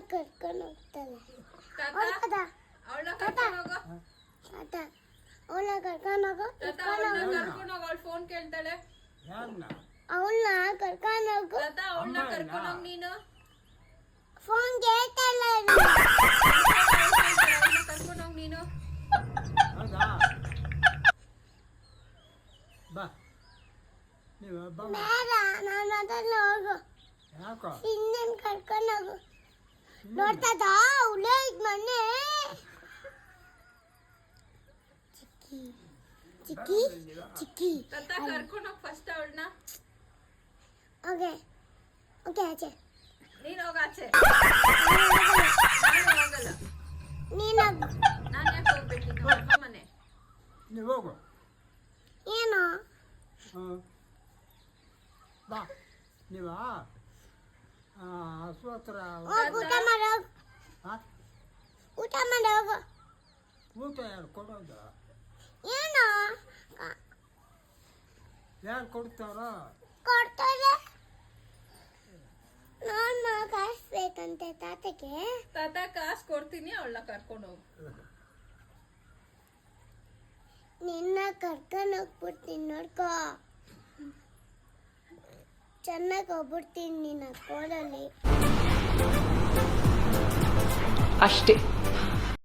ಕರ್ಕೊಂಡು ಹೋಗ್ತಾಳೆ ತಾತ ಅವಳ ಕರ್ಕೊಂಡು ಹೋಗೋ ತಾತ ಅವಳ ಕರ್ಕೊಂಡು ಹೋಗು ತಾತ ಅವಳನ್ನ ಕರ್ಕೊಂಡು ಹೋಗೋ ಅವಳು ಫೋನ್ ಕೇಳ್ತಾಳೆ ಅವಳನ್ನ ಕರ್ಕೊಂಡು ಹೋಗು ತಾತ ಅವಳನ್ನ ಕರ್ಕೊಂಡು ಹೋಗ್ ನೀನು ಫೋನ್ ಕೇಳ್ತಾಳ ಕರ್ಕೊಂಡು ಹೋಗ್ ನೀನು ಬಾ ನೀವು ಬಾ ಬೇಡ ನಾನು ಅದನ್ನ ಹೋಗು ಯಾಕೋ ಇನ್ನೇನು ಕರ್ಕೊಂಡು ಹೋಗು ನೋಡ್ತದ ಅವಳೇ ಇದು ಮೊನ್ನೆ ಚಿಕ್ಕಿ ಚಿಕ್ಕಿ ಚಿಕ್ಕಿ ತಾತ ಕರ್ಕೊಂಡು ಹೋಗ್ ಫಸ್ಟ್ ಅವಳನ್ನ ಓಕೆ ಓಕೆ ಆಚೆ ನೀನ್ ಹೋಗ ಆಚೆ ನಾನು ಹೋಗಲ್ಲ ನೀನು ನಾನು ಯಾಕೆ ಹೋಗ್ಬೇಕು ಇನ್ನು ಅಮ್ಮ ಮನೆ ನೀವು ಹೋಗು ಏನು ಬಾ ನೀವು ಹಸು ಹತ್ರ ಹೋಗು ಊಟ ಮಾಡೋಗು ಹಾಂ ಊಟ ಮಾಡೋಗು ಊಟ ಯಾರು ಕೊಡೋದು ಏನು ಯಾರು ಕೊಡ್ತಾರೋ ಕೊಡ್ತಾರೆ ನಾನು ಕಾಸು ಬೇಕಂತೆ ತಾತಕ್ಕೆ ತಾತ ಕಾಸು ಕೊಡ್ತೀನಿ ಅವಳನ್ನ ಕರ್ಕೊಂಡು ಹೋಗು ನಿನ್ನ ಕರ್ಕೊಂಡು ಹೋಗ್ಬಿಡ್ತೀನಿ ನೋಡ್ಕೋ ಚೆನ್ನಾಗಿ ಹೋಗ್ಬಿಡ್ತೀನಿ ನಿನ್ನ ಕೋಲಲ್ಲಿ ಅಷ್ಟೇ.